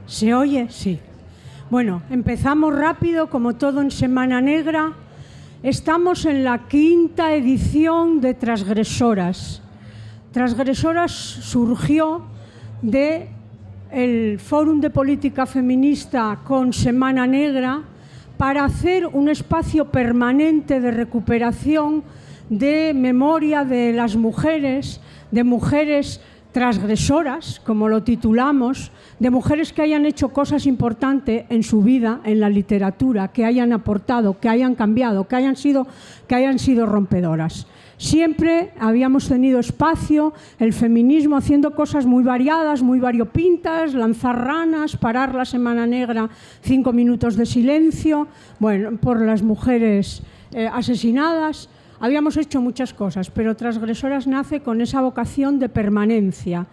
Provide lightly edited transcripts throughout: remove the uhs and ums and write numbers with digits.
¿Se oye? Sí. Bueno, empezamos rápido, como todo en Semana Negra. Estamos en la 5ª edición de Transgresoras. Transgresoras surgió del Fórum de Política Feminista con Semana Negra para hacer un espacio permanente de recuperación de memoria de las mujeres, de mujeres transgresoras, como lo titulamos, de mujeres que hayan hecho cosas importantes en su vida, en la literatura, que hayan aportado, que hayan cambiado, que hayan sido rompedoras. Siempre habíamos tenido espacio, el feminismo haciendo cosas muy variadas, muy variopintas, lanzar ranas, parar la Semana Negra, 5 minutos de silencio, bueno, por las mujeres asesinadas. Habíamos hecho muchas cosas, pero Transgresoras nace con esa vocación de permanencia.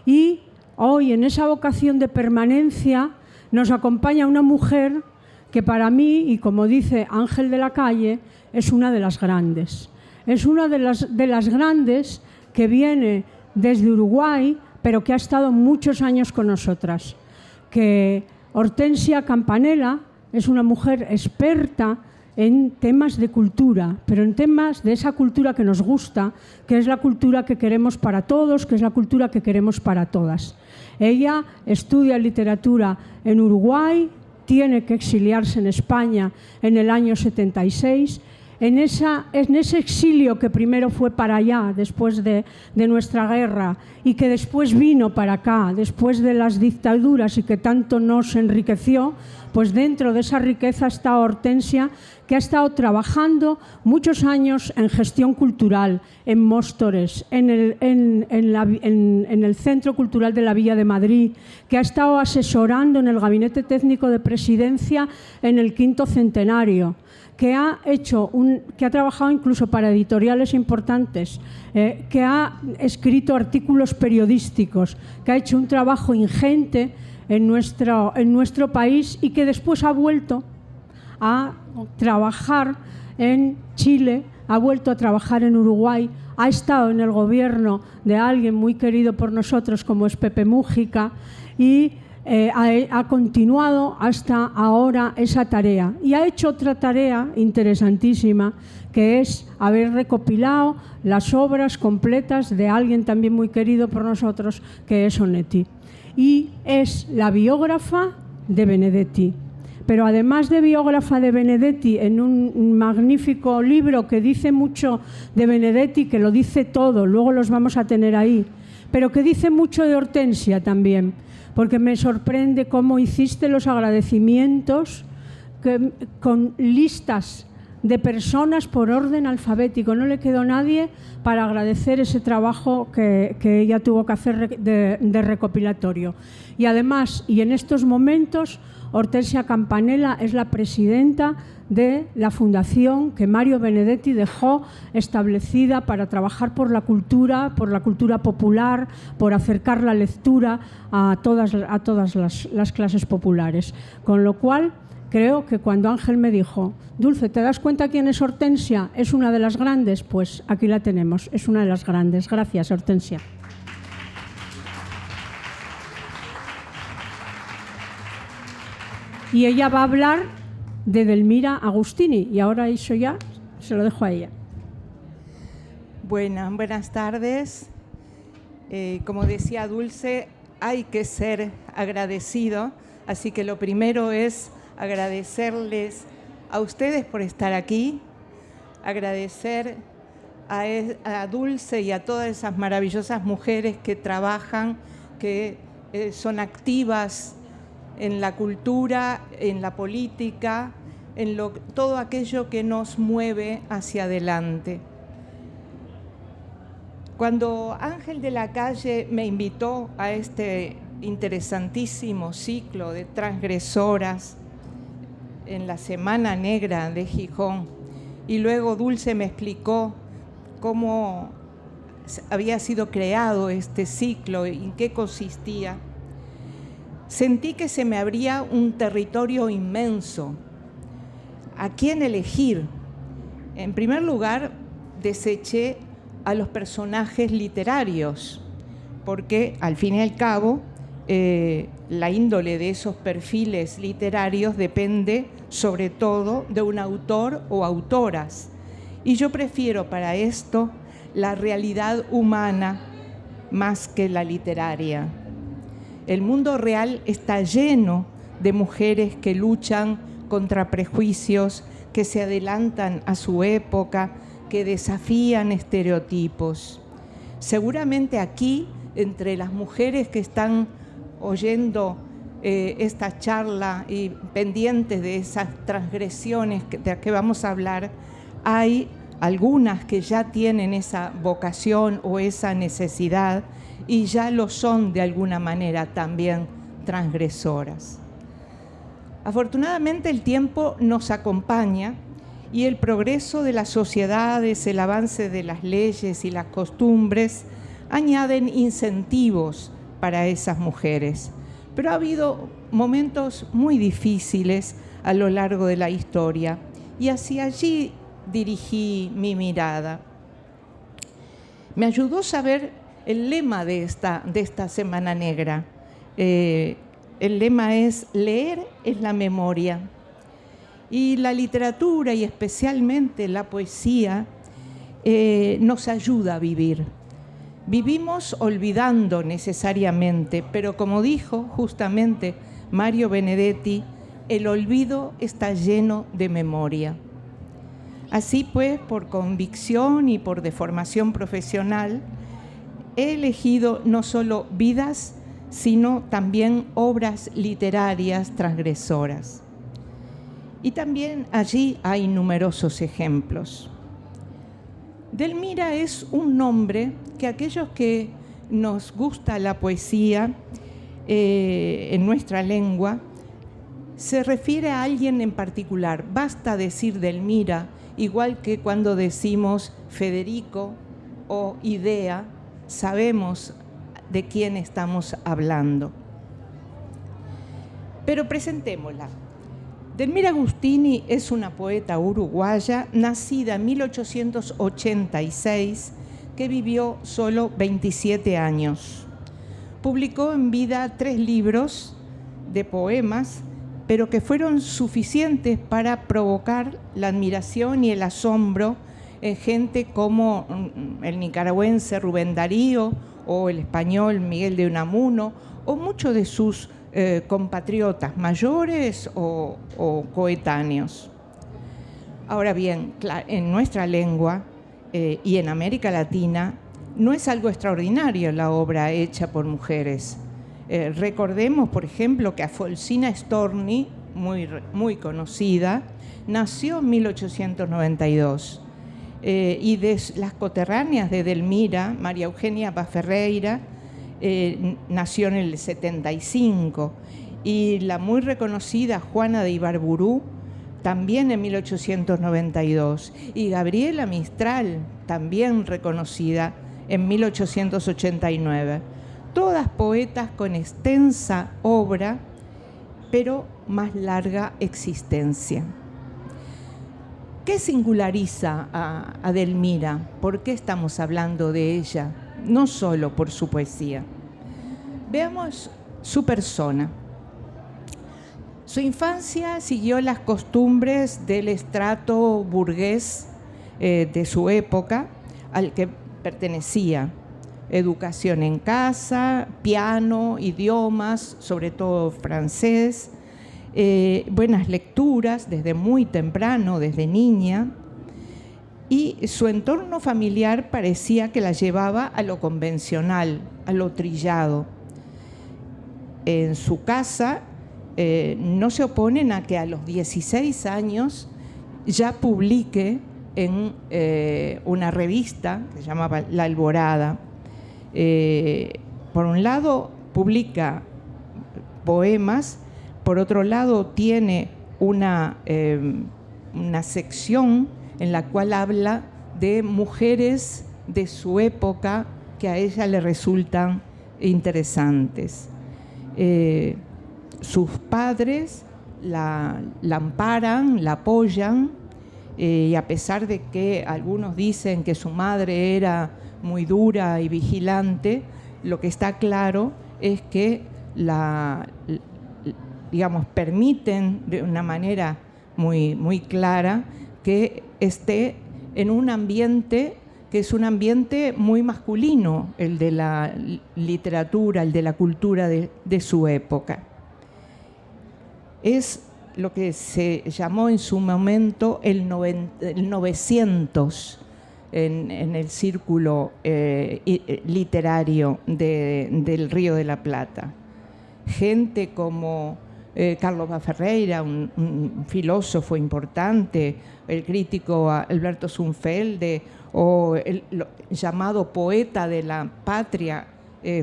Y hoy, en esa vocación de permanencia, nos acompaña una mujer que para mí, y como dice Ángel de la Calle, es una de las grandes. Es una de las grandes que viene desde Uruguay, pero que ha estado muchos años con nosotras. Que Hortensia Campanella es una mujer experta en temas de cultura, pero en temas de esa cultura que nos gusta, que es la cultura que queremos para todos, que es la cultura que queremos para todas. Ella estudia literatura en Uruguay, tiene que exiliarse en España en el año 76. En ese exilio que primero fue para allá, después de nuestra guerra, y que después vino para acá, después de las dictaduras y que tanto nos enriqueció, pues dentro de esa riqueza está Hortensia, que ha estado trabajando muchos años en gestión cultural, en Móstores, en el Centro Cultural de la Villa de Madrid, que ha estado asesorando en el Gabinete Técnico de Presidencia en el 5º centenario, que ha trabajado incluso para editoriales importantes, que ha escrito artículos periodísticos, que ha hecho un trabajo ingente en nuestro país y que después ha vuelto a trabajar en Chile, ha vuelto a trabajar en Uruguay, ha estado en el gobierno de alguien muy querido por nosotros como es Pepe Mújica y ha continuado hasta ahora esa tarea y ha hecho otra tarea interesantísima, que es haber recopilado las obras completas de alguien también muy querido por nosotros, que es Onetti, y es la biógrafa de Benedetti. Pero además de biógrafa de Benedetti, en un magnífico libro que dice mucho de Benedetti, que lo dice todo, luego los vamos a tener ahí, pero que dice mucho de Hortensia también, porque me sorprende cómo hiciste los agradecimientos con listas de personas por orden alfabético. No le quedó nadie para agradecer ese trabajo que ella tuvo que hacer de recopilatorio. Y además, y en estos momentos, Hortensia Campanella es la presidenta de la fundación que Mario Benedetti dejó establecida para trabajar por la cultura popular, por acercar la lectura a todas las clases populares. Con lo cual, creo que cuando Ángel me dijo, Dulce, ¿te das cuenta quién es Hortensia? ¿Es una de las grandes? Pues aquí la tenemos, es una de las grandes. Gracias, Hortensia. Y ella va a hablar de Delmira Agustini, y ahora eso ya se lo dejo a ella. Buenas tardes. Como decía Dulce, hay que ser agradecido, así que lo primero es agradecerles a ustedes por estar aquí, agradecer a Dulce y a todas esas maravillosas mujeres que trabajan, que son activas en la cultura, en la política, en todo aquello que nos mueve hacia adelante. Cuando Ángel de la Calle me invitó a este interesantísimo ciclo de transgresoras en la Semana Negra de Gijón, y luego Dulce me explicó cómo había sido creado este ciclo y en qué consistía, sentí que se me abría un territorio inmenso. ¿A quién elegir? En primer lugar, deseché a los personajes literarios, porque al fin y al cabo la índole de esos perfiles literarios depende sobre todo de un autor o autoras. Y yo prefiero para esto la realidad humana más que la literaria. El mundo real está lleno de mujeres que luchan contra prejuicios, que se adelantan a su época, que desafían estereotipos. Seguramente aquí, entre las mujeres que están oyendo esta charla y pendientes de esas transgresiones de las que vamos a hablar, hay algunas que ya tienen esa vocación o esa necesidad y ya lo son de alguna manera también transgresoras. Afortunadamente el tiempo nos acompaña y el progreso de las sociedades, el avance de las leyes y las costumbres añaden incentivos para esas mujeres. Pero ha habido momentos muy difíciles a lo largo de la historia y hacia allí dirigí mi mirada. Me ayudó saber el lema de esta Semana Negra. El lema es: leer es la memoria. Y la literatura, y especialmente la poesía, nos ayuda a vivir. Vivimos olvidando necesariamente, pero como dijo justamente Mario Benedetti, el olvido está lleno de memoria. Así pues, por convicción y por deformación profesional, he elegido no solo vidas, sino también obras literarias transgresoras. Y también allí hay numerosos ejemplos. Delmira es un nombre que aquellos que nos gusta la poesía en nuestra lengua, se refiere a alguien en particular. Basta decir Delmira, igual que cuando decimos Federico o Idea, sabemos de quién estamos hablando. Pero presentémosla. Delmira Agustini es una poeta uruguaya nacida en 1886 que vivió solo 27 años. Publicó en vida 3 libros de poemas, pero que fueron suficientes para provocar la admiración y el asombro en gente como el nicaragüense Rubén Darío o el español Miguel de Unamuno o muchos de sus compatriotas mayores o coetáneos. Ahora bien, en nuestra lengua y en América Latina no es algo extraordinario la obra hecha por mujeres. Recordemos, por ejemplo, que Afolsina Storni, muy conocida, nació en 1892 y de las coterráneas de Delmira, María Eugenia Paz Ferreira, nació en el 75, y la muy reconocida Juana de Ibarburú también en 1892, y Gabriela Mistral, también reconocida, en 1889. Todas poetas con extensa obra, pero más larga existencia. ¿Qué singulariza a Delmira? ¿Por qué estamos hablando de ella? No solo por su poesía. Veamos su persona. Su infancia siguió las costumbres del estrato burgués de su época al que pertenecía. Educación en casa, piano, idiomas, sobre todo francés, buenas lecturas desde muy temprano, desde niña, y su entorno familiar parecía que la llevaba a lo convencional, a lo trillado. En su casa no se oponen a que a los 16 años ya publique en una revista que se llamaba La Alborada. Por un lado publica poemas, por otro lado tiene una sección en la cual habla de mujeres de su época que a ella le resultan interesantes. Sus padres la amparan, la apoyan, y a pesar de que algunos dicen que su madre era muy dura y vigilante, lo que está claro es que digamos, permiten de una manera muy, muy clara que esté en un ambiente que es un ambiente muy masculino, el de la literatura, el de la cultura de su época. Es lo que se llamó en su momento el 900 en el círculo literario del Río de la Plata. Gente como Carlos Baferreira, un filósofo importante, el crítico Alberto Zunfelde, o el llamado poeta de la patria,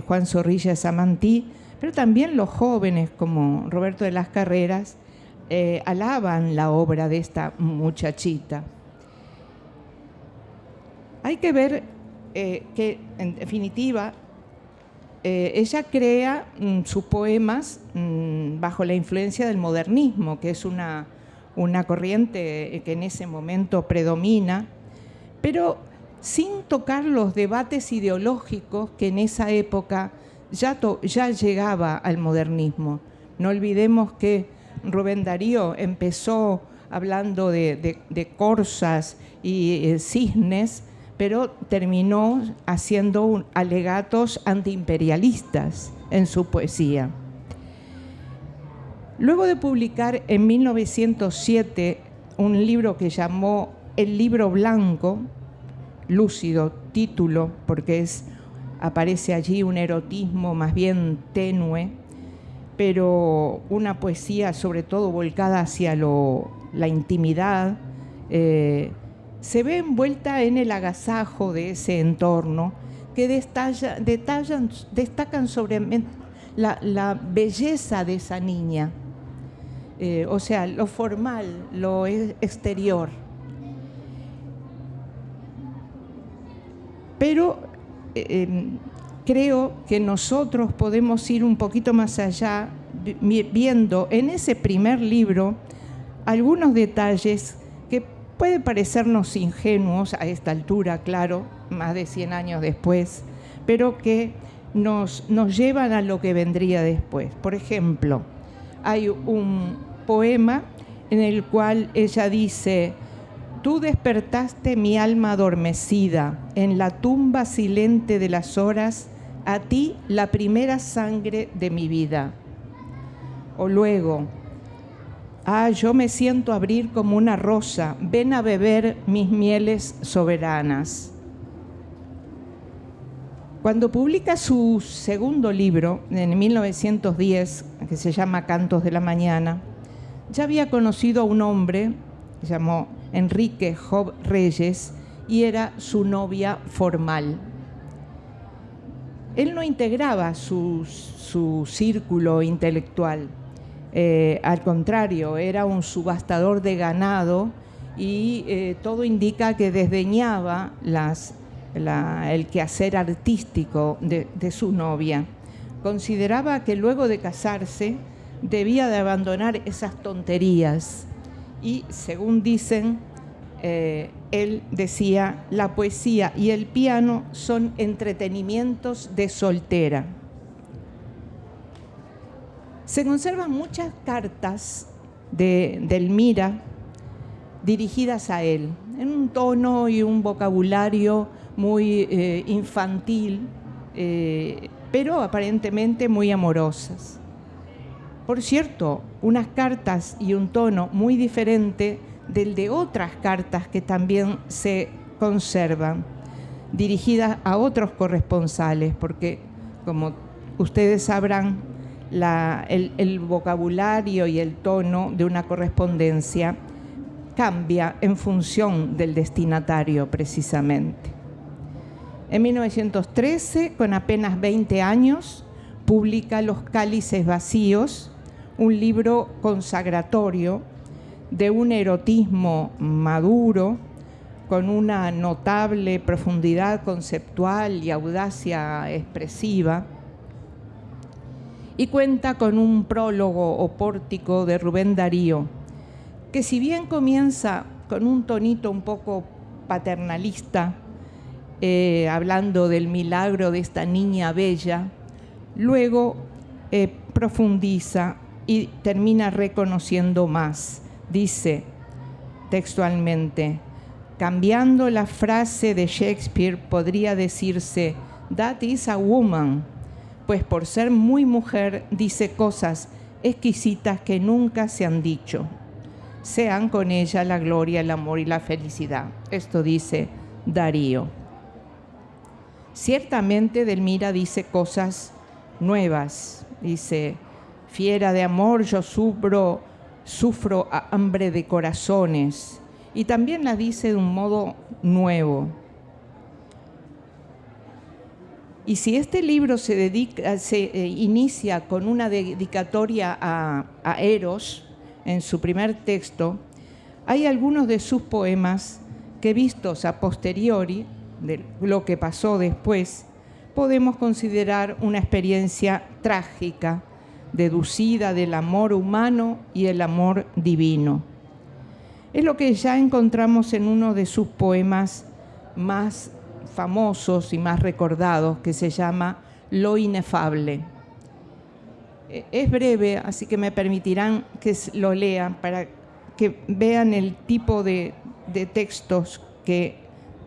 Juan Zorrilla Samantí, pero también los jóvenes como Roberto de las Carreras alaban la obra de esta muchachita. Hay que ver que, en definitiva, ella crea sus poemas bajo la influencia del modernismo, que es una corriente que en ese momento predomina, pero sin tocar los debates ideológicos que en esa época ya llegaba al modernismo. No olvidemos que Rubén Darío empezó hablando de corzas y cisnes, pero terminó haciendo alegatos antiimperialistas en su poesía. Luego de publicar en 1907 un libro que llamó El Libro Blanco, lúcido título, porque aparece allí un erotismo más bien tenue, pero una poesía sobre todo volcada hacia la intimidad, se ve envuelta en el agasajo de ese entorno que destacan sobre la belleza de esa niña, o sea, lo formal, lo exterior. Pero creo que nosotros podemos ir un poquito más allá, viendo en ese primer libro algunos detalles que pueden parecernos ingenuos a esta altura, claro, más de 100 años después, pero que nos llevan a lo que vendría después. Por ejemplo, hay un poema en el cual ella dice: tú despertaste mi alma adormecida, en la tumba silente de las horas, a ti la primera sangre de mi vida. O luego: yo me siento abrir como una rosa, ven a beber mis mieles soberanas. Cuando publica su segundo libro, en 1910, que se llama Cantos de la Mañana, ya había conocido a un hombre, se llamó Enrique Job Reyes, y era su novia formal. Él no integraba su círculo intelectual, al contrario, era un subastador de ganado y todo indica que desdeñaba el quehacer artístico de su novia. Consideraba que luego de casarse debía de abandonar esas tonterías y, según dicen, él decía: la poesía y el piano son entretenimientos de soltera. Se conservan muchas cartas de Elmira dirigidas a él, en un tono y un vocabulario muy infantil, pero aparentemente muy amorosas. Por cierto, unas cartas y un tono muy diferente del de otras cartas que también se conservan, dirigidas a otros corresponsales, porque, como ustedes sabrán, el vocabulario y el tono de una correspondencia cambia en función del destinatario, precisamente. En 1913, con apenas 20 años, publica Los cálices vacíos, un libro consagratorio de un erotismo maduro, con una notable profundidad conceptual y audacia expresiva, y cuenta con un prólogo o pórtico de Rubén Darío, que si bien comienza con un tonito un poco paternalista, hablando del milagro de esta niña bella, luego profundiza y termina reconociendo más. Dice textualmente, cambiando la frase de Shakespeare, podría decirse, "That is a woman", pues por ser muy mujer dice cosas exquisitas que nunca se han dicho. Sean con ella la gloria, el amor y la felicidad. Esto dice Darío. Ciertamente Delmira dice cosas nuevas. Dice, fiera de amor, yo sufro hambre de corazones. Y también la dice de un modo nuevo. Y si este libro se inicia con una dedicatoria a Eros, en su primer texto, hay algunos de sus poemas que, vistos a posteriori de lo que pasó después, podemos considerar una experiencia trágica, deducida del amor humano y el amor divino. Es lo que ya encontramos en uno de sus poemas más famosos y más recordados, que se llama Lo inefable. Es breve, así que me permitirán que lo lean para que vean el tipo de textos que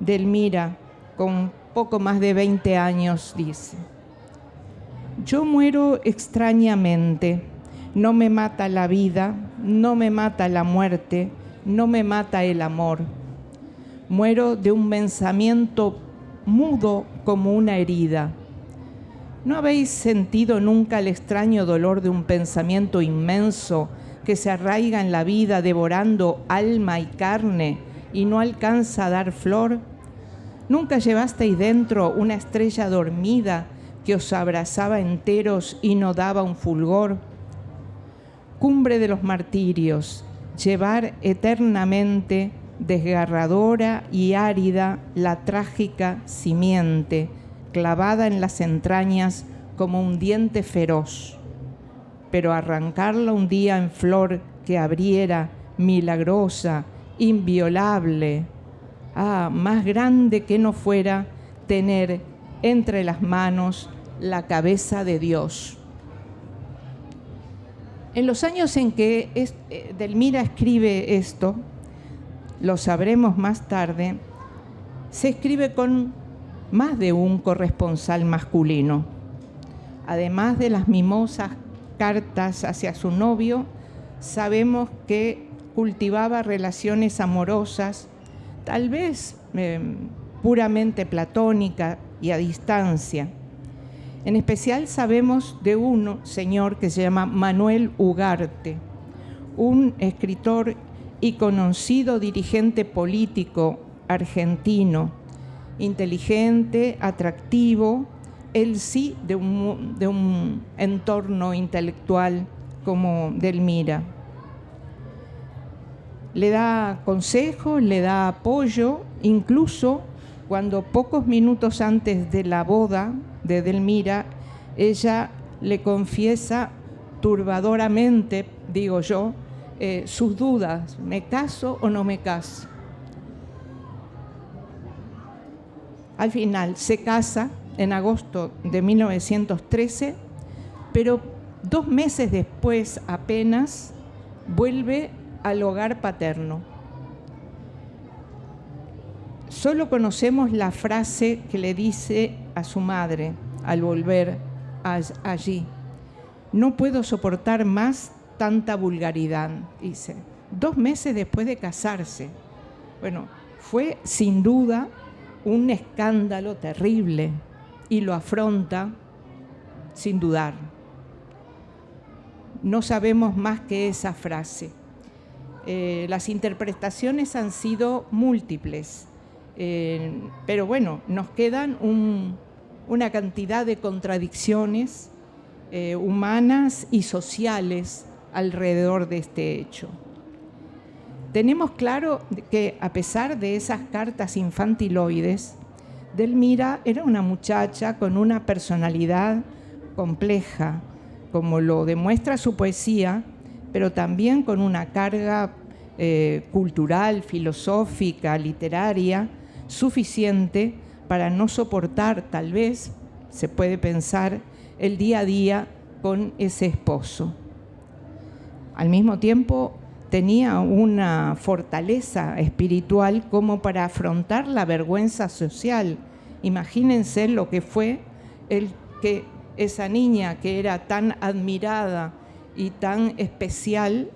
Delmira, con poco más de 20 años, dice. Yo muero extrañamente, no me mata la vida, no me mata la muerte, no me mata el amor. Muero de un pensamiento mudo como una herida. ¿No habéis sentido nunca el extraño dolor de un pensamiento inmenso que se arraiga en la vida devorando alma y carne y no alcanza a dar flor? ¿Nunca llevasteis dentro una estrella dormida que os abrazaba enteros y no daba un fulgor? Cumbre de los martirios, llevar eternamente desgarradora y árida la trágica simiente, clavada en las entrañas como un diente feroz, pero arrancarla un día en flor que abriera, milagrosa, inviolable, más grande que no fuera tener entre las manos la cabeza de Dios. En los años en que Delmira escribe esto, lo sabremos más tarde, se escribe con más de un corresponsal masculino. Además de las mimosas cartas hacia su novio, sabemos que cultivaba relaciones amorosas, tal vez puramente platónicas y a distancia. En especial sabemos de un señor que se llama Manuel Ugarte, un escritor y conocido dirigente político argentino, inteligente, atractivo, él sí de un entorno intelectual como Delmira. Le da consejos, le da apoyo, incluso cuando pocos minutos antes de la boda de Delmira, ella le confiesa turbadoramente, digo yo, sus dudas, ¿me caso o no me caso? Al final se casa en agosto de 1913, pero 2 meses después apenas vuelve al hogar paterno. Solo conocemos la frase que le dice a su madre al volver allí. No puedo soportar más tanta vulgaridad, dice. 2 meses después de casarse. Bueno, fue sin duda un escándalo terrible y lo afronta sin dudar. No sabemos más que esa frase. Las interpretaciones han sido múltiples, pero bueno, nos quedan una cantidad de contradicciones humanas y sociales alrededor de este hecho. Tenemos claro que a pesar de esas cartas infantiloides, Delmira era una muchacha con una personalidad compleja, como lo demuestra su poesía, pero también con una carga cultural, filosófica, literaria, suficiente para no soportar, tal vez, se puede pensar, el día a día con ese esposo. Al mismo tiempo, tenía una fortaleza espiritual como para afrontar la vergüenza social. Imagínense lo que fue el que esa niña que era tan admirada y tan especial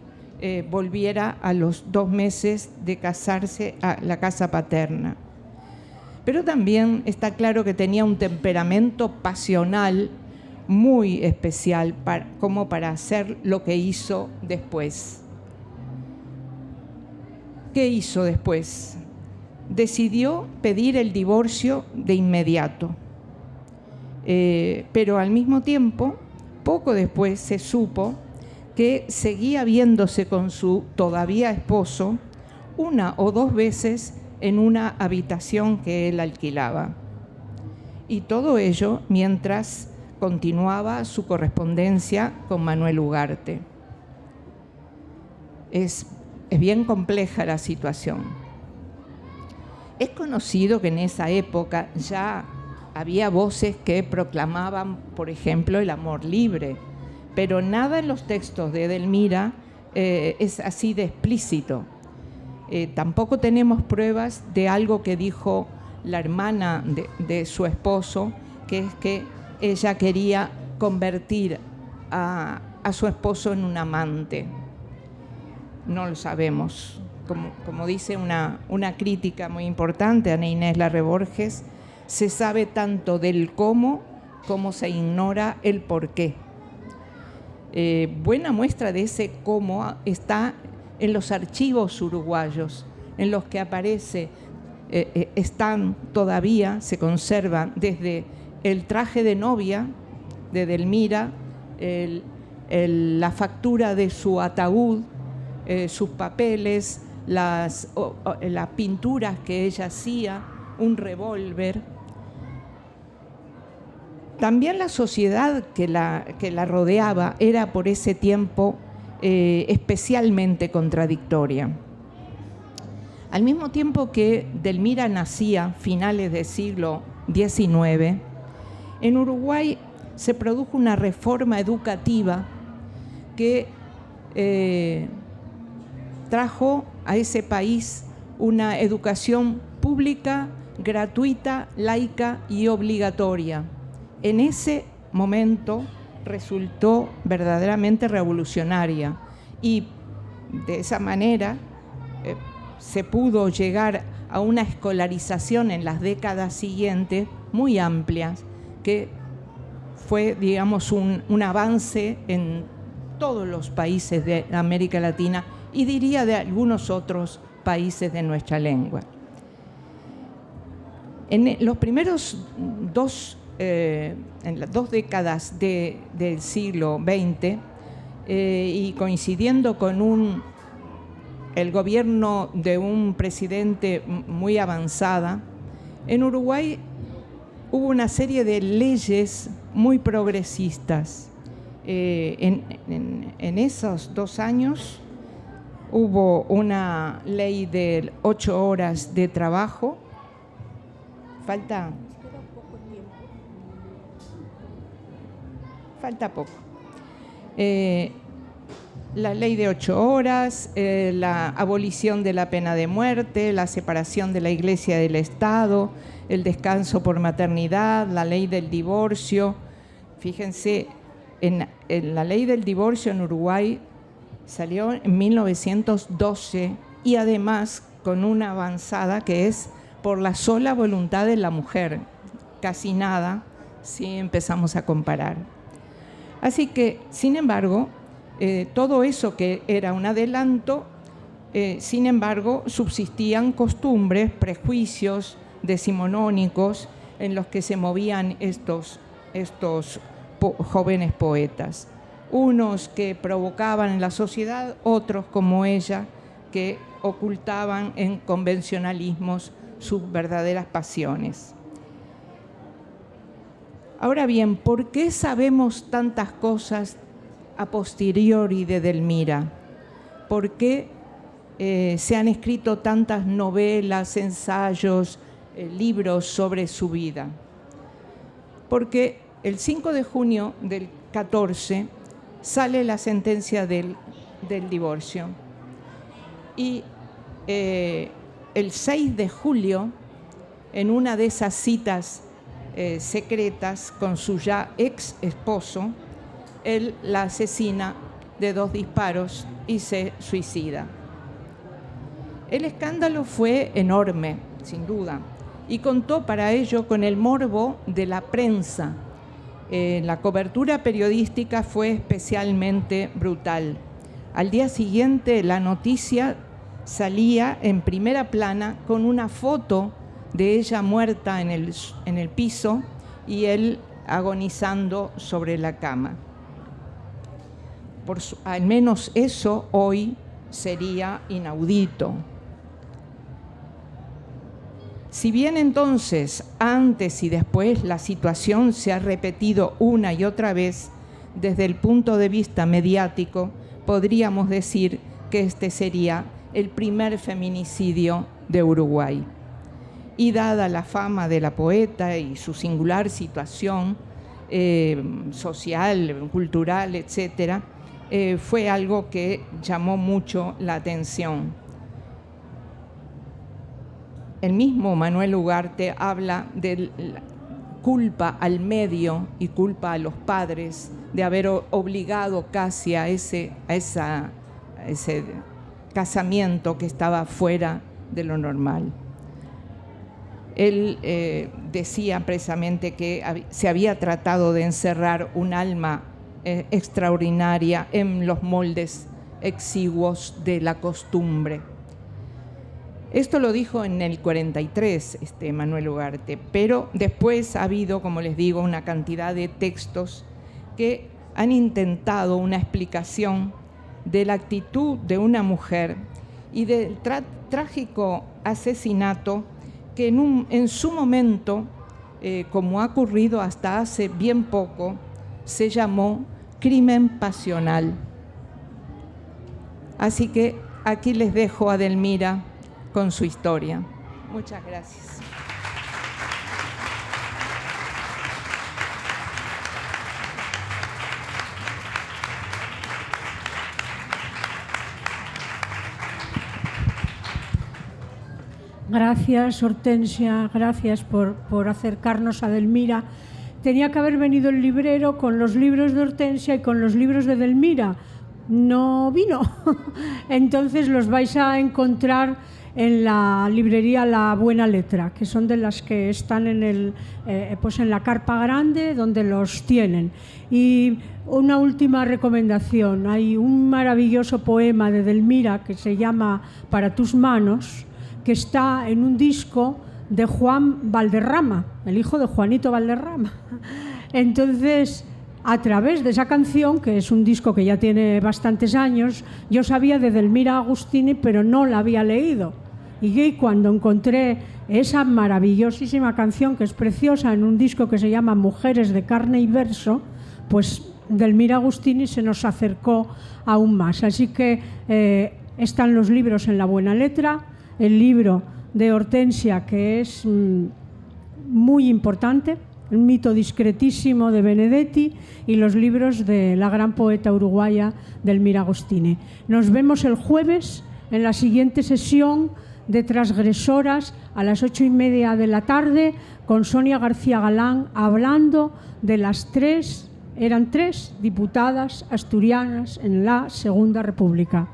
volviera a los 2 meses de casarse a la casa paterna. Pero también está claro que tenía un temperamento pasional muy especial como para hacer lo que hizo después. ¿Qué hizo después? Decidió pedir el divorcio de inmediato. Pero al mismo tiempo, poco después se supo que seguía viéndose con su todavía esposo 1 o 2 veces en una habitación que él alquilaba. Y todo ello mientras continuaba su correspondencia con Manuel Ugarte. Es bien compleja la situación. Es conocido que en esa época ya había voces que proclamaban, por ejemplo, el amor libre, pero nada en los textos de Edelmira es así de explícito. Tampoco tenemos pruebas de algo que dijo la hermana de su esposo, que es que ella quería convertir a su esposo en un amante. No lo sabemos. Como dice una crítica muy importante, Ana Inés Larre Borges, se sabe tanto del cómo como se ignora el por qué. Buena muestra de ese cómo está en los archivos uruguayos, en los que aparece, están todavía, se conservan desde el traje de novia de Edelmira, la factura de su ataúd, sus papeles, las pinturas que ella hacía, un revólver. También la sociedad que la rodeaba era por ese tiempo especialmente contradictoria. Al mismo tiempo que Edelmira nacía, finales del siglo XIX, en Uruguay se produjo una reforma educativa que trajo a ese país una educación pública, gratuita, laica y obligatoria. En ese momento resultó verdaderamente revolucionaria y de esa manera se pudo llegar a una escolarización en las décadas siguientes muy amplia, que fue, digamos, un avance en todos los países de América Latina y diría de algunos otros países de nuestra lengua. En los primeros en las 2 décadas del siglo XX y coincidiendo con el gobierno de un presidente muy avanzada, en Uruguay hubo una serie de leyes muy progresistas. En esos 2 años hubo una ley de 8 horas de trabajo. Falta poco. La ley de 8 horas, la abolición de la pena de muerte, la separación de la Iglesia del Estado, el descanso por maternidad, la ley del divorcio. Fíjense, en la ley del divorcio en Uruguay salió en 1912 y además con una avanzada que es por la sola voluntad de la mujer. Casi nada si empezamos a comparar. Así que, sin embargo, todo eso que era un adelanto, sin embargo, subsistían costumbres, prejuicios decimonónicos en los que se movían estos jóvenes poetas. Unos que provocaban en la sociedad, otros como ella, que ocultaban en convencionalismos sus verdaderas pasiones. Ahora bien, ¿por qué sabemos tantas cosas a posteriori de Edelmira? ¿Por qué se han escrito tantas novelas, ensayos, libros sobre su vida? Porque el 5 de junio del 14 sale la sentencia del divorcio. Y el 6 de julio, en una de esas citas secretas con su ya ex esposo, él la asesina de 2 disparos y se suicida. El escándalo fue enorme, sin duda, y contó para ello con el morbo de la prensa. La cobertura periodística fue especialmente brutal. Al día siguiente, la noticia salía en primera plana con una foto de ella muerta en el piso y él agonizando sobre la cama. Al menos eso hoy sería inaudito. Si bien entonces, antes y después, la situación se ha repetido una y otra vez, desde el punto de vista mediático, podríamos decir que este sería el primer feminicidio de Uruguay. Y dada la fama de la poeta y su singular situación social, cultural, etc., fue algo que llamó mucho la atención. El mismo Manuel Ugarte habla de la culpa al medio y culpa a los padres de haber obligado casi a ese casamiento que estaba fuera de lo normal. Él decía precisamente que se había tratado de encerrar un alma extraordinaria en los moldes exiguos de la costumbre. Esto lo dijo en el 43 Manuel Ugarte, pero después ha habido, como les digo, una cantidad de textos que han intentado una explicación de la actitud de una mujer y del trágico asesinato que en su momento, como ha ocurrido hasta hace bien poco, se llamó crimen pasional. Así que aquí les dejo a Delmira con su historia. Muchas gracias. Gracias, Hortensia, gracias por acercarnos a Delmira. Tenía que haber venido el librero con los libros de Hortensia y con los libros de Delmira. No vino. Entonces los vais a encontrar en la librería La Buena Letra, que son de las que están en la carpa grande donde los tienen. Y una última recomendación. Hay un maravilloso poema de Delmira que se llama Para tus manos, que está en un disco de Juan Valderrama, el hijo de Juanito Valderrama. Entonces, a través de esa canción, que es un disco que ya tiene bastantes años, yo sabía de Delmira Agustini, pero no la había leído. Y cuando encontré esa maravillosísima canción, que es preciosa, en un disco que se llama Mujeres de carne y verso, pues Delmira Agustini se nos acercó aún más. Así que están los libros en La Buena Letra, el libro de Hortensia, que es muy importante, Un mito discretísimo de Benedetti, y los libros de la gran poeta uruguaya Delmira Agustini. Nos vemos el jueves en la siguiente sesión de Transgresoras a las 8:30 de la tarde, con Sonia García Galán, hablando de las eran tres diputadas asturianas en la Segunda República.